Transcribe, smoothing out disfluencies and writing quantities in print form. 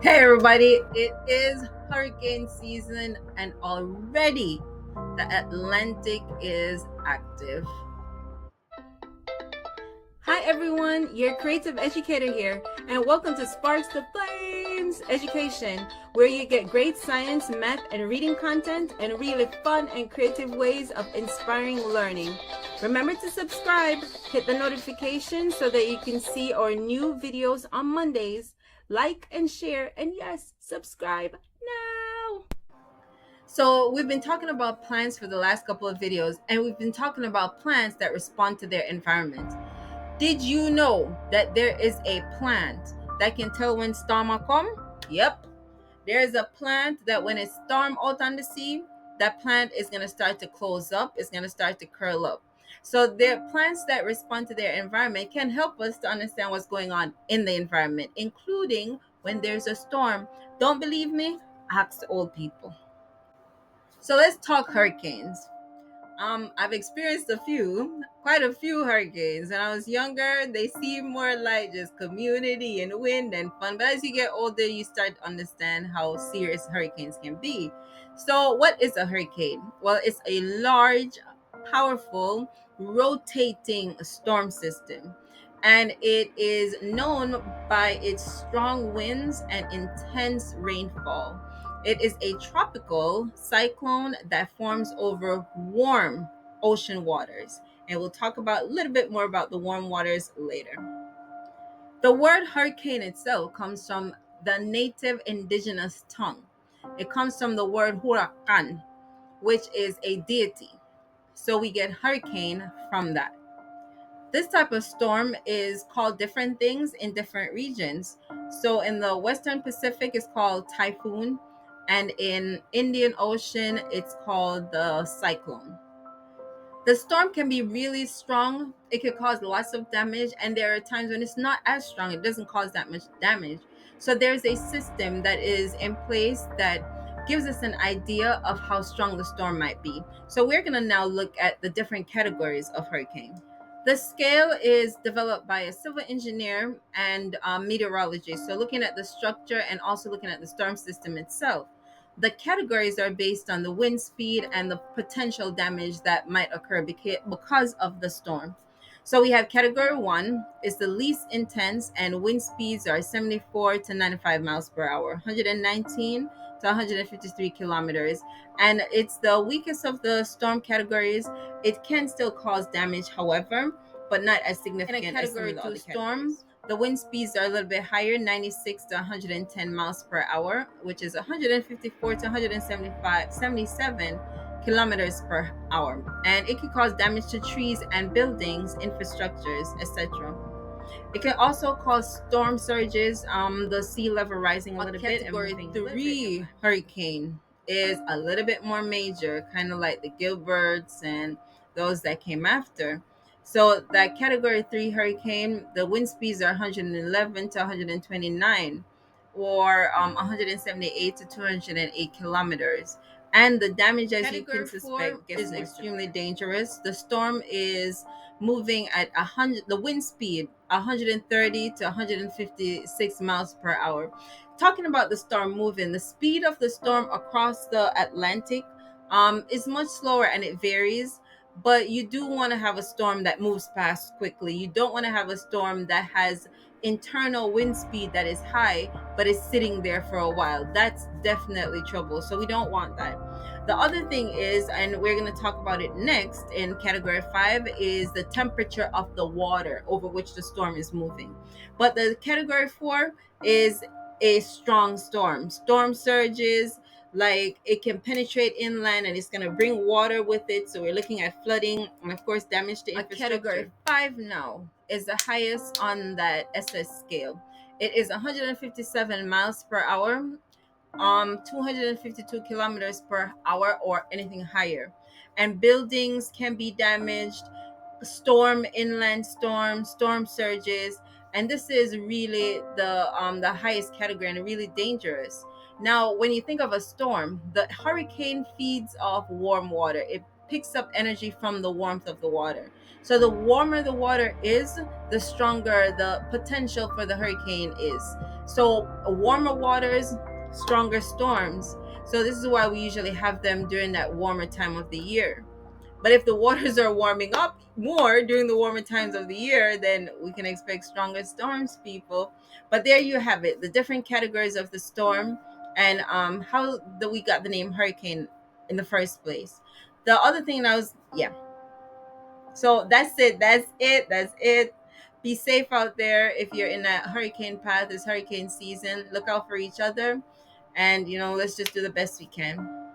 Hey everybody, it is hurricane season and already the Atlantic is active. Hi everyone, your creative educator here, and welcome to Sparkstoflameseducation, where you get great science, math, and reading content and really fun and creative ways of inspiring learning. Remember to subscribe, hit the notification so that you can see our new videos on Mondays. Like and share, and yes, subscribe now. So we've been talking about plants for the last couple of videos, and we've been talking about plants that respond to their environment. Did you know that there is a plant that can tell when storm will come? Yep. There is a plant that when it's storm out on the sea, that plant is going to start to close up, it's going to start to curl up. So there are plants that respond to their environment can help us to understand what's going on in the environment, including when there's a storm. Don't believe me? Ask the old people. So let's talk hurricanes. I've experienced quite a few hurricanes. When I was younger, they seemed more like just community and wind and fun. But as you get older, you start to understand how serious hurricanes can be. So, what is a hurricane? Well, it's a large, powerful, rotating storm system. And it is known by its strong winds and intense rainfall. It is a tropical cyclone that forms over warm ocean waters. And we'll talk about a little bit more about the warm waters later. The word hurricane itself comes from the native indigenous tongue. It comes from the word huracan, which is a deity. So we get hurricane from that. This type of storm is called different things in different regions. So in the Western Pacific, it's called typhoon, and in Indian Ocean, it's called the cyclone. The storm can be really strong. It could cause lots of damage, and there are times when it's not as strong. It doesn't cause that much damage. So there's a system that is in place that gives us an idea of how strong the storm might be. So we're going to now look at the different categories of hurricane. The scale is developed by a civil engineer and meteorologist. So looking at the structure and also looking at the storm system itself. The categories are based on the wind speed and the potential damage that might occur because of the storm. So we have category 1 is the least intense, and wind speeds are 74 to 95 miles per hour, 119 to 153 kilometers. And it's the weakest of the storm categories. It can still cause damage, however, but not as significant in a category 2 storm. The wind speeds are a little bit higher, 96 to 110 miles per hour, which is 154 to 177 kilometers per hour. And it can cause damage to trees and buildings, infrastructures, etc. It can also cause storm surges, the sea level rising a little bit. Category 3 hurricane is a little bit more major, kind of like the Gilberts and those that came after. So that category 3 hurricane, the wind speeds are 111 to 129, or 178 to 208 kilometers. And the damage, as you can suspect, is extremely dangerous. The storm is moving at 100, the wind speed 130 to 156 miles per hour. Talking about the storm moving, the speed of the storm across the Atlantic is much slower, and it varies. But you do want to have a storm that moves past quickly. You don't want to have a storm that has internal wind speed that is high but is sitting there for a while. That's definitely trouble. So we don't want that. The other thing is, and we're going to talk about it next in category 5, is the temperature of the water over which the storm is moving. But the category 4 is a strong storm. Storm surges, like it can penetrate inland and it's going to bring water with it. So we're looking at flooding and, of course, damage to infrastructure. Category 5 now is the highest on that SS scale. It is 157 miles per hour, 252 kilometers per hour, or anything higher. And buildings can be damaged, inland storm surges, and this is really the highest category and really dangerous. Now, when you think of a storm, the hurricane feeds off warm water. It picks up energy from the warmth of the water. So the warmer the water is, the stronger the potential for the hurricane is. So warmer waters, stronger storms. So this is why we usually have them during that warmer time of the year. But if the waters are warming up more during the warmer times of the year, then we can expect stronger storms, people. But there you have it, the different categories of the storm, and how we got the name hurricane in the first place. The other thing I was, yeah. So that's it. That's it. That's it. Be safe out there if you're in that hurricane path. It's hurricane season. Look out for each other, and let's just do the best we can.